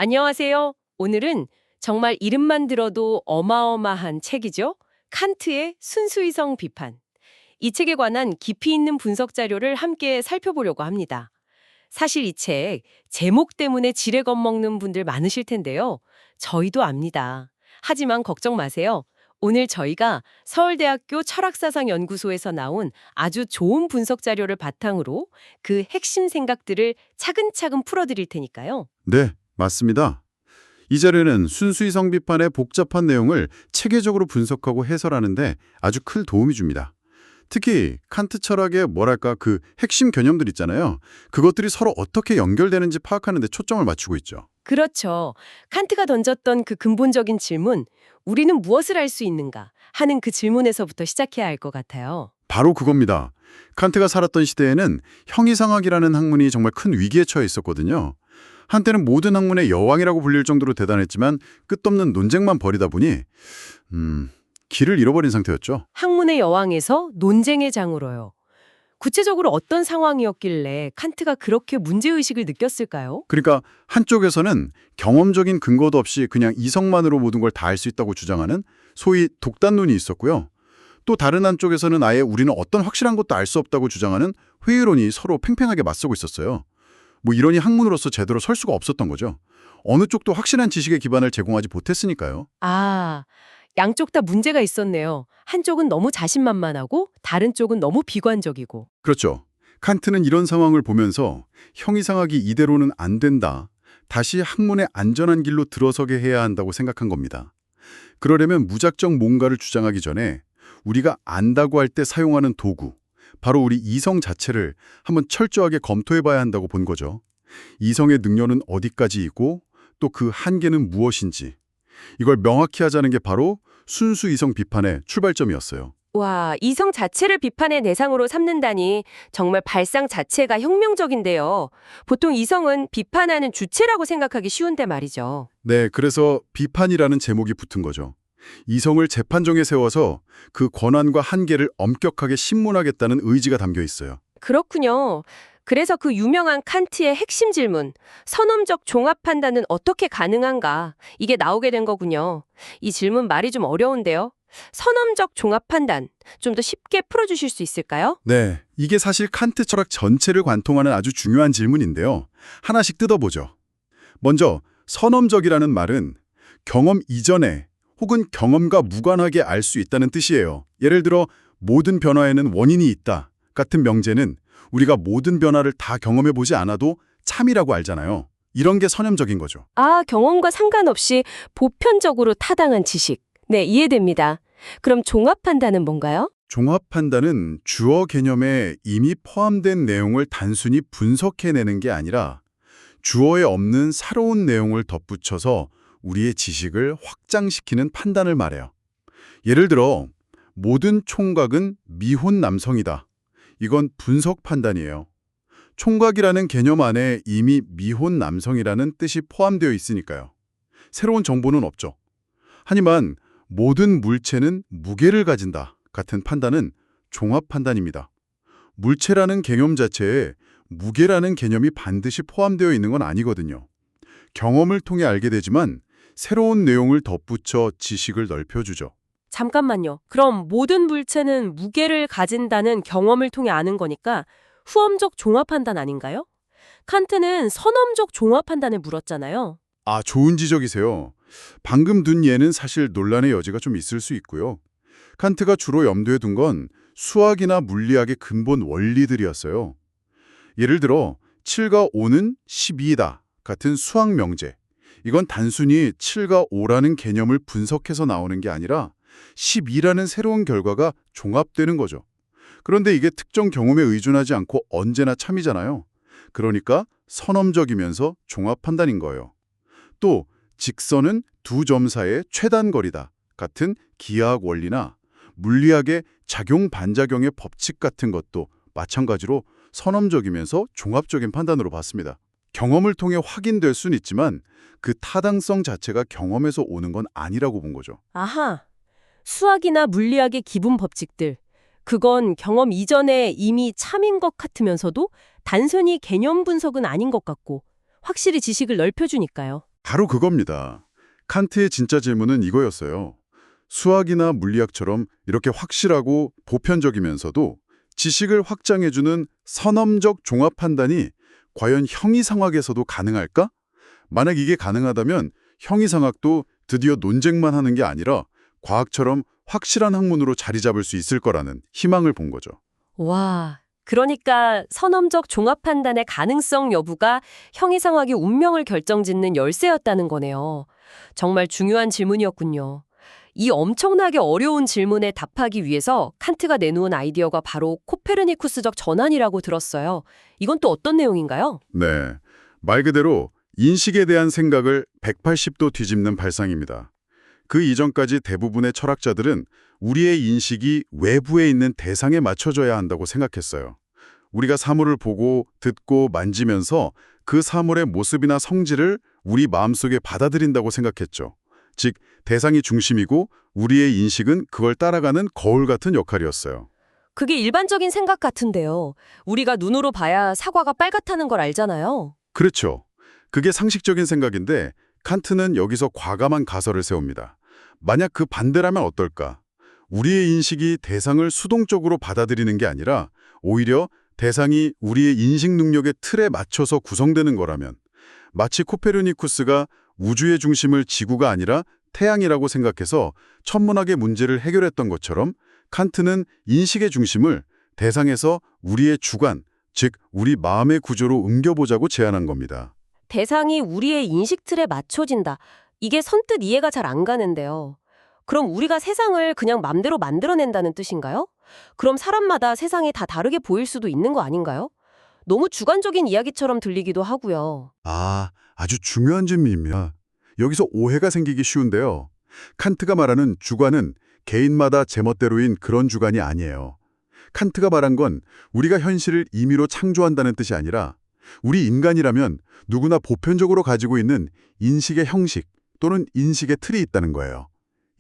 안녕하세요. 오늘은 정말 이름만 들어도 어마어마한 책이죠. 칸트의 순수이성 비판. 이 책에 관한 깊이 있는 분석 자료를 함께 살펴보려고 합니다. 사실 이 책 제목 때문에 지레 겁먹는 분들 많으실 텐데요. 저희도 압니다. 하지만 걱정 마세요. 오늘 저희가 서울대학교 철학사상연구소에서 나온 아주 좋은 분석 자료를 바탕으로 그 핵심 생각들을 차근차근 풀어드릴 테니까요. 네, 맞습니다. 이 자료는 순수이성 비판의 복잡한 내용을 체계적으로 분석하고 해설하는데 아주 큰 도움이 줍니다. 특히 칸트 철학의 뭐랄까 그 핵심 개념들 있잖아요. 그것들이 서로 어떻게 연결되는지 파악하는 데 초점을 맞추고 있죠. 그렇죠. 칸트가 던졌던 그 근본적인 질문, 우리는 무엇을 할 수 있는가 하는 그 질문에서부터 시작해야 할 것 같아요. 바로 그겁니다. 칸트가 살았던 시대에는 형이상학이라는 학문이 정말 큰 위기에 처해 있었거든요. 한때는 모든 학문의 여왕이라고 불릴 정도로 대단했지만 끝없는 논쟁만 벌이다 보니 길을 잃어버린 상태였죠. 학문의 여왕에서 논쟁의 장으로요. 구체적으로 어떤 상황이었길래 칸트가 그렇게 문제의식을 느꼈을까요? 그러니까 한쪽에서는 경험적인 근거도 없이 그냥 이성만으로 모든 걸 다 알 수 있다고 주장하는 소위 독단론이 있었고요. 또 다른 한쪽에서는 아예 우리는 어떤 확실한 것도 알 수 없다고 주장하는 회의론이 서로 팽팽하게 맞서고 있었어요. 이러니 학문으로서 제대로 설 수가 없었던 거죠. 어느 쪽도 확실한 지식의 기반을 제공하지 못했으니까요. 아, 양쪽 다 문제가 있었네요. 한쪽은 너무 자신만만하고 다른 쪽은 너무 비관적이고. 그렇죠. 칸트는 이런 상황을 보면서 형이상학이 이대로는 안 된다. 다시 학문의 안전한 길로 들어서게 해야 한다고 생각한 겁니다. 그러려면 무작정 뭔가를 주장하기 전에 우리가 안다고 할 때 사용하는 도구, 바로 우리 이성 자체를 한번 철저하게 검토해봐야 한다고 본 거죠. 이성의 능력은 어디까지 있고 또 그 한계는 무엇인지. 이걸 명확히 하자는 게 바로 순수 이성 비판의 출발점이었어요. 와, 이성 자체를 비판의 대상으로 삼는다니 정말 발상 자체가 혁명적인데요. 보통 이성은 비판하는 주체라고 생각하기 쉬운데 말이죠. 네, 그래서 비판이라는 제목이 붙은 거죠. 이성을 재판정에 세워서 그 권한과 한계를 엄격하게 신문하겠다는 의지가 담겨 있어요. 그렇군요. 그래서 그 유명한 칸트의 핵심 질문, 선험적 종합 판단은 어떻게 가능한가? 이게 나오게 된 거군요. 이 질문 말이 좀 어려운데요. 선험적 종합 판단, 좀 더 쉽게 풀어주실 수 있을까요? 네, 이게 사실 칸트 철학 전체를 관통하는 아주 중요한 질문인데요. 하나씩 뜯어보죠. 먼저 선험적이라는 말은 경험 이전에 혹은 경험과 무관하게 알 수 있다는 뜻이에요. 예를 들어 모든 변화에는 원인이 있다 같은 명제는 우리가 모든 변화를 다 경험해보지 않아도 참이라고 알잖아요. 이런 게 선험적인 거죠. 아, 경험과 상관없이 보편적으로 타당한 지식. 네, 이해됩니다. 그럼 종합 판단은 뭔가요? 종합 판단은 주어 개념에 이미 포함된 내용을 단순히 분석해내는 게 아니라 주어에 없는 새로운 내용을 덧붙여서 우리의 지식을 확장시키는 판단을 말해요. 예를 들어 모든 총각은 미혼 남성이다. 이건 분석 판단이에요. 총각이라는 개념 안에 이미 미혼 남성이라는 뜻이 포함되어 있으니까요. 새로운 정보는 없죠. 하지만 모든 물체는 무게를 가진다 같은 판단은 종합 판단입니다. 물체라는 개념 자체에 무게라는 개념이 반드시 포함되어 있는 건 아니거든요. 경험을 통해 알게 되지만 새로운 내용을 덧붙여 지식을 넓혀주죠. 잠깐만요. 그럼 모든 물체는 무게를 가진다는 경험을 통해 아는 거니까 후험적 종합 판단 아닌가요? 칸트는 선험적 종합 판단을 물었잖아요. 아, 좋은 지적이세요. 방금 둔 예는 사실 논란의 여지가 좀 있을 수 있고요. 칸트가 주로 염두에 둔 건 수학이나 물리학의 근본 원리들이었어요. 예를 들어 7과 5는 12이다 같은 수학 명제. 이건 단순히 7과 5라는 개념을 분석해서 나오는 게 아니라 12라는 새로운 결과가 종합되는 거죠. 그런데 이게 특정 경험에 의존하지 않고 언제나 참이잖아요. 그러니까 선험적이면서 종합 판단인 거예요. 또 직선은 두 점 사이의 최단거리다 같은 기하학 원리나 물리학의 작용 반작용의 법칙 같은 것도 마찬가지로 선험적이면서 종합적인 판단으로 봤습니다. 경험을 통해 확인될 수는 있지만 그 타당성 자체가 경험에서 오는 건 아니라고 본 거죠. 아하, 수학이나 물리학의 기본 법칙들. 그건 경험 이전에 이미 참인 것 같으면서도 단순히 개념 분석은 아닌 것 같고 확실히 지식을 넓혀주니까요. 바로 그겁니다. 칸트의 진짜 질문은 이거였어요. 수학이나 물리학처럼 이렇게 확실하고 보편적이면서도 지식을 확장해주는 선험적 종합 판단이 과연 형이상학에서도 가능할까? 만약 이게 가능하다면 형이상학도 드디어 논쟁만 하는 게 아니라 과학처럼 확실한 학문으로 자리 잡을 수 있을 거라는 희망을 본 거죠. 와, 그러니까 선험적 종합 판단의 가능성 여부가 형이상학의 운명을 결정짓는 열쇠였다는 거네요. 정말 중요한 질문이었군요. 이 엄청나게 어려운 질문에 답하기 위해서 칸트가 내놓은 아이디어가 바로 코페르니쿠스적 전환이라고 들었어요. 이건 또 어떤 내용인가요? 네, 말 그대로 인식에 대한 생각을 180도 뒤집는 발상입니다. 그 이전까지 대부분의 철학자들은 우리의 인식이 외부에 있는 대상에 맞춰져야 한다고 생각했어요. 우리가 사물을 보고 듣고 만지면서 그 사물의 모습이나 성질을 우리 마음속에 받아들인다고 생각했죠. 즉, 대상이 중심이고 우리의 인식은 그걸 따라가는 거울 같은 역할이었어요. 그게 일반적인 생각 같은데요. 우리가 눈으로 봐야 사과가 빨갛다는 걸 알잖아요. 그렇죠. 그게 상식적인 생각인데 칸트는 여기서 과감한 가설을 세웁니다. 만약 그 반대라면 어떨까? 우리의 인식이 대상을 수동적으로 받아들이는 게 아니라 오히려 대상이 우리의 인식 능력의 틀에 맞춰서 구성되는 거라면 마치 코페르니쿠스가 우주의 중심을 지구가 아니라 태양이라고 생각해서 천문학의 문제를 해결했던 것처럼 칸트는 인식의 중심을 대상에서 우리의 주관, 즉 우리 마음의 구조로 옮겨보자고 제안한 겁니다. 대상이 우리의 인식 틀에 맞춰진다. 이게 선뜻 이해가 잘 안 가는데요. 그럼 우리가 세상을 그냥 맘대로 만들어낸다는 뜻인가요? 그럼 사람마다 세상이 다 다르게 보일 수도 있는 거 아닌가요? 너무 주관적인 이야기처럼 들리기도 하고요. 아주 중요한 질문입니다. 여기서 오해가 생기기 쉬운데요. 칸트가 말하는 주관은 개인마다 제멋대로인 그런 주관이 아니에요. 칸트가 말한 건 우리가 현실을 임의로 창조한다는 뜻이 아니라 우리 인간이라면 누구나 보편적으로 가지고 있는 인식의 형식 또는 인식의 틀이 있다는 거예요.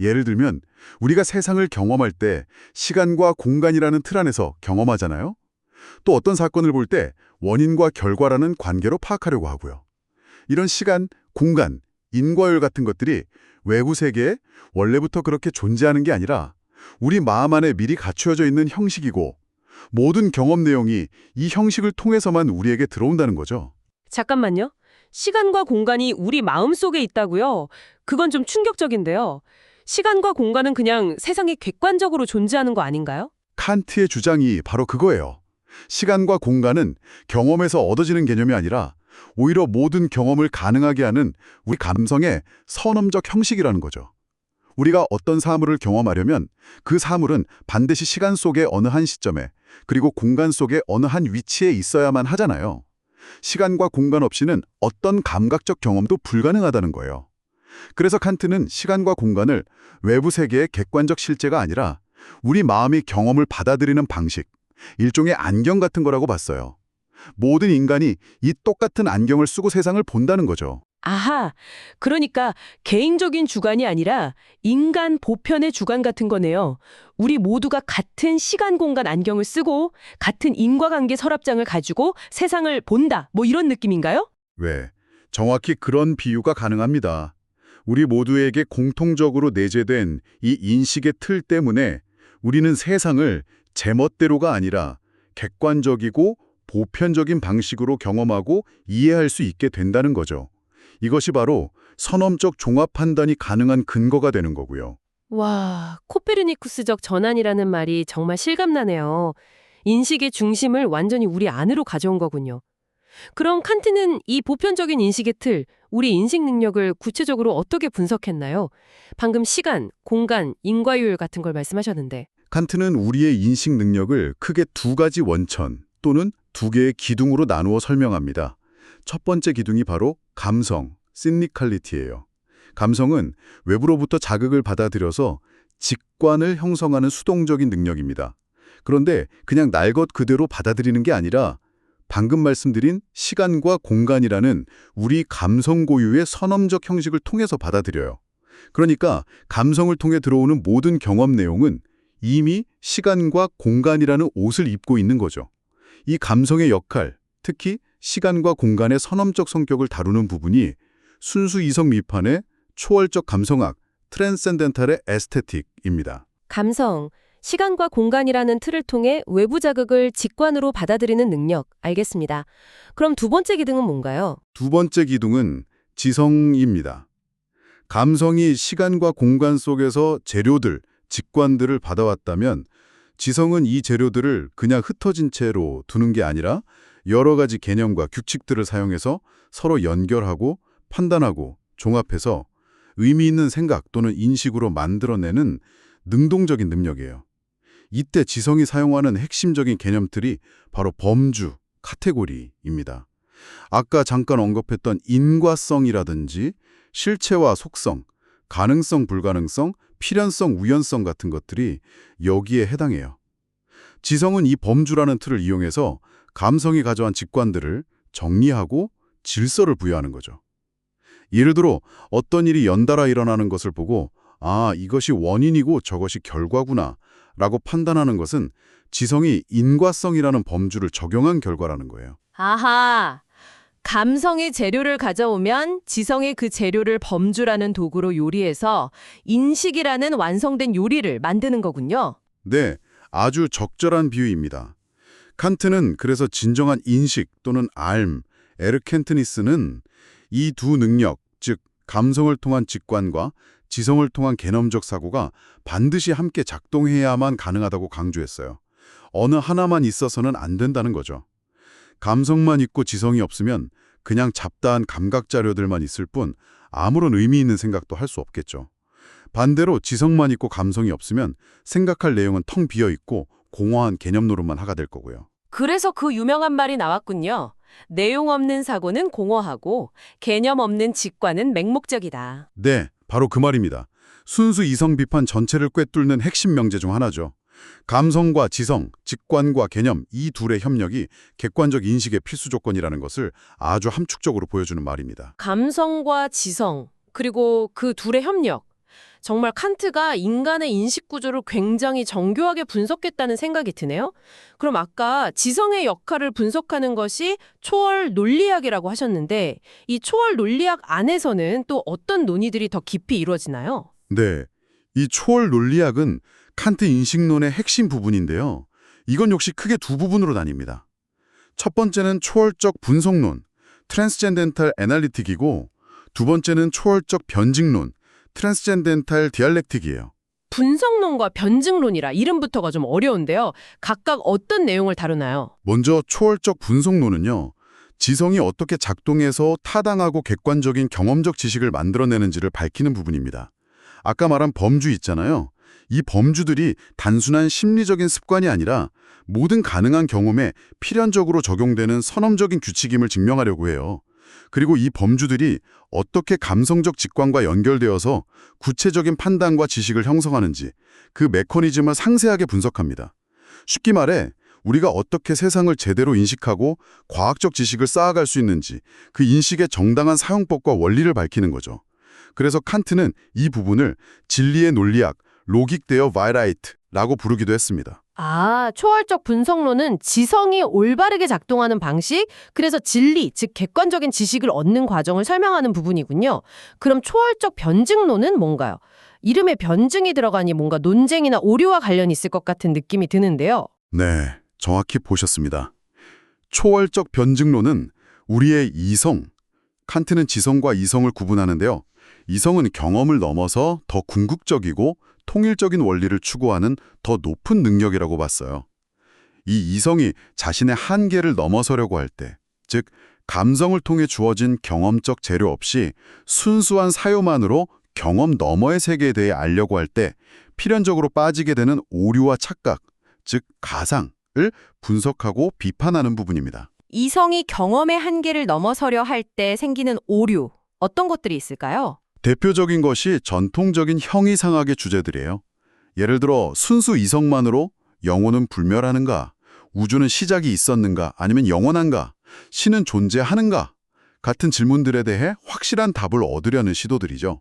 예를 들면 우리가 세상을 경험할 때 시간과 공간이라는 틀 안에서 경험하잖아요. 또 어떤 사건을 볼 때 원인과 결과라는 관계로 파악하려고 하고요. 이런 시간, 공간, 인과율 같은 것들이 외부 세계에 원래부터 그렇게 존재하는 게 아니라 우리 마음 안에 미리 갖추어져 있는 형식이고 모든 경험 내용이 이 형식을 통해서만 우리에게 들어온다는 거죠. 잠깐만요. 시간과 공간이 우리 마음속에 있다고요? 그건 좀 충격적인데요. 시간과 공간은 그냥 세상에 객관적으로 존재하는 거 아닌가요? 칸트의 주장이 바로 그거예요. 시간과 공간은 경험에서 얻어지는 개념이 아니라 오히려 모든 경험을 가능하게 하는 우리 감성의 선험적 형식이라는 거죠. 우리가 어떤 사물을 경험하려면 그 사물은 반드시 시간 속의 어느 한 시점에 그리고 공간 속의 어느 한 위치에 있어야만 하잖아요. 시간과 공간 없이는 어떤 감각적 경험도 불가능하다는 거예요. 그래서 칸트는 시간과 공간을 외부 세계의 객관적 실제가 아니라 우리 마음이 경험을 받아들이는 방식, 일종의 안경 같은 거라고 봤어요. 모든 인간이 이 똑같은 안경을 쓰고 세상을 본다는 거죠. 아하, 그러니까 개인적인 주관이 아니라 인간 보편의 주관 같은 거네요. 우리 모두가 같은 시간 공간 안경을 쓰고 같은 인과관계 서랍장을 가지고 세상을 본다. 뭐 이런 느낌인가요? 왜? 정확히 그런 비유가 가능합니다. 우리 모두에게 공통적으로 내재된 이 인식의 틀 때문에 우리는 세상을 제멋대로가 아니라 객관적이고 보편적인 방식으로 경험하고 이해할 수 있게 된다는 거죠. 이것이 바로 선험적 종합 판단이 가능한 근거가 되는 거고요. 와, 코페르니쿠스적 전환이라는 말이 정말 실감나네요. 인식의 중심을 완전히 우리 안으로 가져온 거군요. 그럼 칸트는 이 보편적인 인식의 틀, 우리 인식 능력을 구체적으로 어떻게 분석했나요? 방금 시간, 공간, 인과율 같은 걸 말씀하셨는데. 칸트는 우리의 인식 능력을 크게 두 가지 원천 또는 두 개의 기둥으로 나누어 설명합니다. 첫 번째 기둥이 바로 감성, 시니칼리티예요. 감성은 외부로부터 자극을 받아들여서 직관을 형성하는 수동적인 능력입니다. 그런데 그냥 날 것 그대로 받아들이는 게 아니라 방금 말씀드린 시간과 공간이라는 우리 감성 고유의 선험적 형식을 통해서 받아들여요. 그러니까 감성을 통해 들어오는 모든 경험 내용은 이미 시간과 공간이라는 옷을 입고 있는 거죠. 이 감성의 역할, 특히 시간과 공간의 선험적 성격을 다루는 부분이 순수 이성 미판의 초월적 감성학, 트랜센덴탈의 에스테틱입니다. 감성, 시간과 공간이라는 틀을 통해 외부 자극을 직관으로 받아들이는 능력, 알겠습니다. 그럼 두 번째 기둥은 뭔가요? 두 번째 기둥은 지성입니다. 감성이 시간과 공간 속에서 재료들, 직관들을 받아왔다면 지성은 이 재료들을 그냥 흩어진 채로 두는 게 아니라 여러 가지 개념과 규칙들을 사용해서 서로 연결하고 판단하고 종합해서 의미 있는 생각 또는 인식으로 만들어내는 능동적인 능력이에요. 이때 지성이 사용하는 핵심적인 개념들이 바로 범주, 카테고리입니다. 아까 잠깐 언급했던 인과성이라든지 실체와 속성, 가능성, 불가능성, 필연성, 우연성 같은 것들이 여기에 해당해요. 지성은 이 범주라는 틀을 이용해서 감성이 가져온 직관들을 정리하고 질서를 부여하는 거죠. 예를 들어 어떤 일이 연달아 일어나는 것을 보고 아, 이것이 원인이고 저것이 결과구나 라고 판단하는 것은 지성이 인과성이라는 범주를 적용한 결과라는 거예요. 아하, 감성이 재료를 가져오면 지성이 그 재료를 범주라는 도구로 요리해서 인식이라는 완성된 요리를 만드는 거군요. 네, 아주 적절한 비유입니다. 칸트는 그래서 진정한 인식 또는 알, 에르켄트니스는 이 두 능력, 즉 감성을 통한 직관과 지성을 통한 개념적 사고가 반드시 함께 작동해야만 가능하다고 강조했어요. 어느 하나만 있어서는 안 된다는 거죠. 감성만 있고 지성이 없으면 그냥 잡다한 감각 자료들만 있을 뿐 아무런 의미 있는 생각도 할 수 없겠죠. 반대로 지성만 있고 감성이 없으면 생각할 내용은 텅 비어 있고 공허한 개념 노릇만 하게 될 거고요. 그래서 그 유명한 말이 나왔군요. 내용 없는 사고는 공허하고 개념 없는 직관은 맹목적이다. 네, 바로 그 말입니다. 순수 이성 비판 전체를 꿰뚫는 핵심 명제 중 하나죠. 감성과 지성, 직관과 개념 이 둘의 협력이 객관적 인식의 필수 조건이라는 것을 아주 함축적으로 보여주는 말입니다. 감성과 지성, 그리고 그 둘의 협력. 정말 칸트가 인간의 인식 구조를 굉장히 정교하게 분석했다는 생각이 드네요. 그럼 아까 지성의 역할을 분석하는 것이 초월 논리학이라고 하셨는데 이 초월 논리학 안에서는 또 어떤 논의들이 더 깊이 이루어지나요? 네, 이 초월 논리학은 칸트 인식론의 핵심 부분인데요. 이건 역시 크게 두 부분으로 나뉩니다. 첫 번째는 초월적 분석론, 트랜스젠덴탈 애널리틱이고 두 번째는 초월적 변증론, 트랜스젠덴탈 디알렉틱이에요. 분석론과 변증론이라 이름부터가 좀 어려운데요. 각각 어떤 내용을 다루나요? 먼저 초월적 분석론은요. 지성이 어떻게 작동해서 타당하고 객관적인 경험적 지식을 만들어내는지를 밝히는 부분입니다. 아까 말한 범주 있잖아요. 이 범주들이 단순한 심리적인 습관이 아니라 모든 가능한 경험에 필연적으로 적용되는 선험적인 규칙임을 증명하려고 해요. 그리고 이 범주들이 어떻게 감성적 직관과 연결되어서 구체적인 판단과 지식을 형성하는지 그 메커니즘을 상세하게 분석합니다. 쉽게 말해 우리가 어떻게 세상을 제대로 인식하고 과학적 지식을 쌓아갈 수 있는지 그 인식의 정당한 사용법과 원리를 밝히는 거죠. 그래서 칸트는 이 부분을 진리의 논리학, 로직 데어 바이라이트라고 부르기도 했습니다. 아, 초월적 분석론은 지성이 올바르게 작동하는 방식, 그래서 진리, 즉 객관적인 지식을 얻는 과정을 설명하는 부분이군요. 그럼 초월적 변증론은 뭔가요? 이름에 변증이 들어가니 뭔가 논쟁이나 오류와 관련이 있을 것 같은 느낌이 드는데요. 네, 정확히 보셨습니다. 초월적 변증론은 우리의 이성, 칸트는 지성과 이성을 구분하는데요. 이성은 경험을 넘어서 더 궁극적이고 통일적인 원리를 추구하는 더 높은 능력이라고 봤어요. 이 이성이 자신의 한계를 넘어서려고 할 때, 즉 감성을 통해 주어진 경험적 재료 없이 순수한 사유만으로 경험 너머의 세계에 대해 알려고 할 때 필연적으로 빠지게 되는 오류와 착각, 즉 가상을 분석하고 비판하는 부분입니다. 이성이 경험의 한계를 넘어서려 할 때 생기는 오류, 어떤 것들이 있을까요? 대표적인 것이 전통적인 형이상학의 주제들이에요. 예를 들어 순수 이성만으로 영혼은 불멸하는가, 우주는 시작이 있었는가, 아니면 영원한가, 신은 존재하는가 같은 질문들에 대해 확실한 답을 얻으려는 시도들이죠.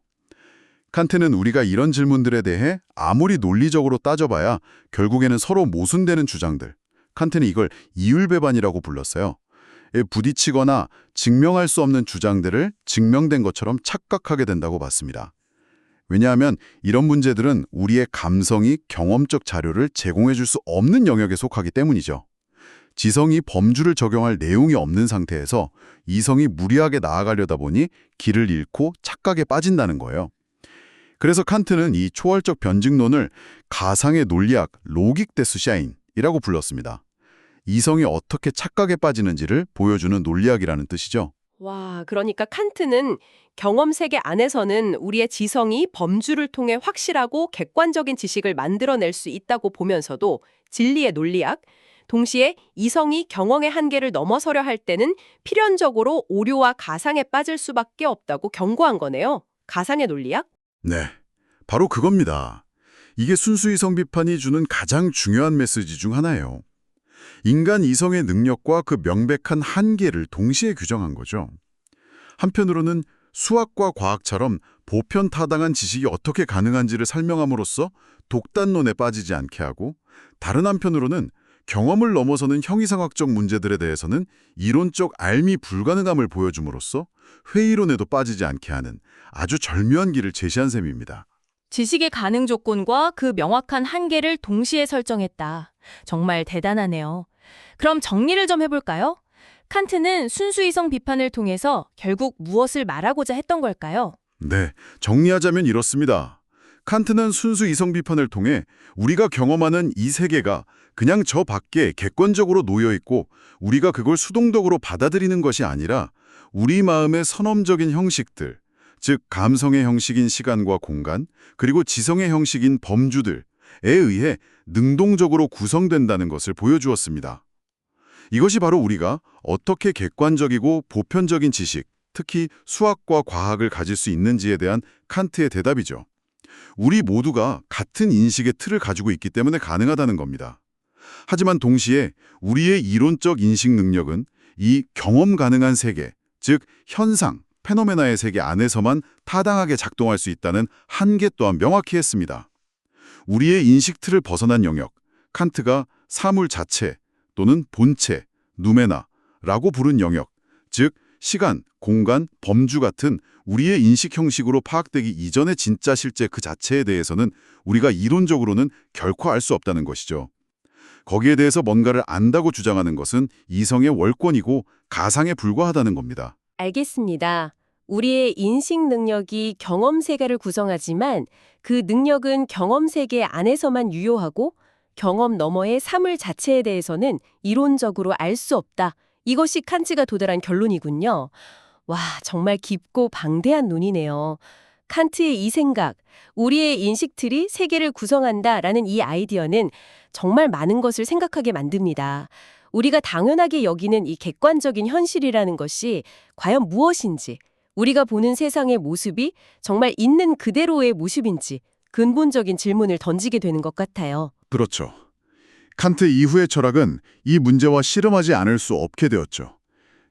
칸트는 우리가 이런 질문들에 대해 아무리 논리적으로 따져봐야 결국에는 서로 모순되는 주장들, 칸트는 이걸 이율배반이라고 불렀어요. 부딪히거나 증명할 수 없는 주장들을 증명된 것처럼 착각하게 된다고 봤습니다. 왜냐하면 이런 문제들은 우리의 감성이 경험적 자료를 제공해 줄 수 없는 영역에 속하기 때문이죠. 지성이 범주를 적용할 내용이 없는 상태에서 이성이 무리하게 나아가려다 보니 길을 잃고 착각에 빠진다는 거예요. 그래서 칸트는 이 초월적 변증론을 가상의 논리학 로직 데스 샤인이라고 불렀습니다. 이성이 어떻게 착각에 빠지는지를 보여주는 논리학이라는 뜻이죠. 와, 그러니까 칸트는 경험 세계 안에서는 우리의 지성이 범주를 통해 확실하고 객관적인 지식을 만들어낼 수 있다고 보면서도 진리의 논리학, 동시에 이성이 경험의 한계를 넘어서려 할 때는 필연적으로 오류와 가상에 빠질 수밖에 없다고 경고한 거네요. 가상의 논리학? 네, 바로 그겁니다. 이게 순수 이성 비판이 주는 가장 중요한 메시지 중 하나예요. 인간 이성의 능력과 그 명백한 한계를 동시에 규정한 거죠. 한편으로는 수학과 과학처럼 보편타당한 지식이 어떻게 가능한지를 설명함으로써 독단론에 빠지지 않게 하고, 다른 한편으로는 경험을 넘어서는 형이상학적 문제들에 대해서는 이론적 알미 불가능함을 보여줌으로써 회의론에도 빠지지 않게 하는 아주 절묘한 길을 제시한 셈입니다. 지식의 가능 조건과 그 명확한 한계를 동시에 설정했다. 정말 대단하네요. 그럼 정리를 좀 해볼까요? 칸트는 순수이성 비판을 통해서 결국 무엇을 말하고자 했던 걸까요? 네, 정리하자면 이렇습니다. 칸트는 순수 이성 비판을 통해 우리가 경험하는 이 세계가 그냥 저 밖에 객관적으로 놓여 있고 우리가 그걸 수동적으로 받아들이는 것이 아니라 우리 마음의 선험적인 형식들, 즉 감성의 형식인 시간과 공간, 그리고 지성의 형식인 범주들에 의해 능동적으로 구성된다는 것을 보여주었습니다. 이것이 바로 우리가 어떻게 객관적이고 보편적인 지식, 특히 수학과 과학을 가질 수 있는지에 대한 칸트의 대답이죠. 우리 모두가 같은 인식의 틀을 가지고 있기 때문에 가능하다는 겁니다. 하지만 동시에 우리의 이론적 인식 능력은 이 경험 가능한 세계, 즉 현상, 페노메나의 세계 안에서만 타당하게 작동할 수 있다는 한계 또한 명확히 했습니다. 우리의 인식 틀을 벗어난 영역, 칸트가 사물 자체 또는 본체, 누메나라고 부른 영역, 즉 시간, 공간, 범주 같은 우리의 인식 형식으로 파악되기 이전의 진짜 실제 그 자체에 대해서는 우리가 이론적으로는 결코 알 수 없다는 것이죠. 거기에 대해서 뭔가를 안다고 주장하는 것은 이성의 월권이고 가상에 불과하다는 겁니다. 알겠습니다. 우리의 인식 능력이 경험 세계를 구성하지만 그 능력은 경험 세계 안에서만 유효하고 경험 너머의 사물 자체에 대해서는 이론적으로 알 수 없다. 이것이 칸트가 도달한 결론이군요. 와, 정말 깊고 방대한 논이네요. 칸트의 이 생각, 우리의 인식틀이 세계를 구성한다라는 이 아이디어는 정말 많은 것을 생각하게 만듭니다. 우리가 당연하게 여기는 이 객관적인 현실이라는 것이 과연 무엇인지, 우리가 보는 세상의 모습이 정말 있는 그대로의 모습인지 근본적인 질문을 던지게 되는 것 같아요. 그렇죠. 칸트 이후의 철학은 이 문제와 씨름하지 않을 수 없게 되었죠.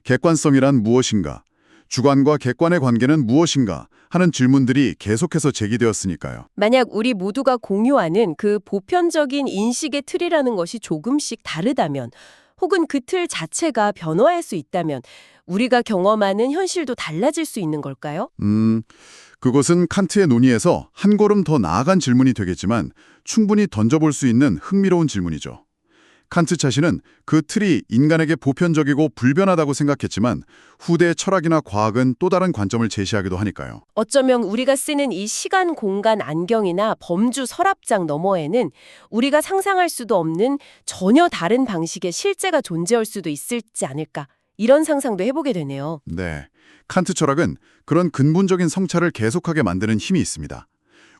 객관성이란 무엇인가? 주관과 객관의 관계는 무엇인가? 하는 질문들이 계속해서 제기되었으니까요. 만약 우리 모두가 공유하는 그 보편적인 인식의 틀이라는 것이 조금씩 다르다면, 혹은 그 틀 자체가 변화할 수 있다면 우리가 경험하는 현실도 달라질 수 있는 걸까요? 그것은 칸트의 논의에서 한 걸음 더 나아간 질문이 되겠지만 충분히 던져볼 수 있는 흥미로운 질문이죠. 칸트 자신은 그 틀이 인간에게 보편적이고 불변하다고 생각했지만 후대 철학이나 과학은 또 다른 관점을 제시하기도 하니까요. 어쩌면 우리가 쓰는 이 시간, 공간, 안경이나 범주, 서랍장 너머에는 우리가 상상할 수도 없는 전혀 다른 방식의 실제가 존재할 수도 있을지 않을까, 이런 상상도 해보게 되네요. 네, 칸트 철학은 그런 근본적인 성찰을 계속하게 만드는 힘이 있습니다.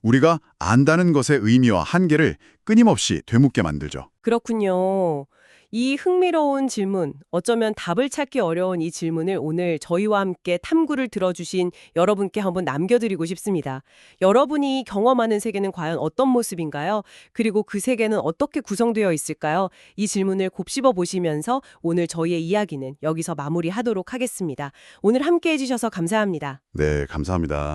우리가 안다는 것의 의미와 한계를 끊임없이 되묻게 만들죠. 그렇군요. 이 흥미로운 질문, 어쩌면 답을 찾기 어려운 이 질문을 오늘 저희와 함께 탐구를 들어주신 여러분께 한번 남겨드리고 싶습니다. 여러분이 경험하는 세계는 과연 어떤 모습인가요? 그리고 그 세계는 어떻게 구성되어 있을까요? 이 질문을 곱씹어 보시면서 오늘 저희의 이야기는 여기서 마무리하도록 하겠습니다. 오늘 함께 해주셔서 감사합니다. 네, 감사합니다.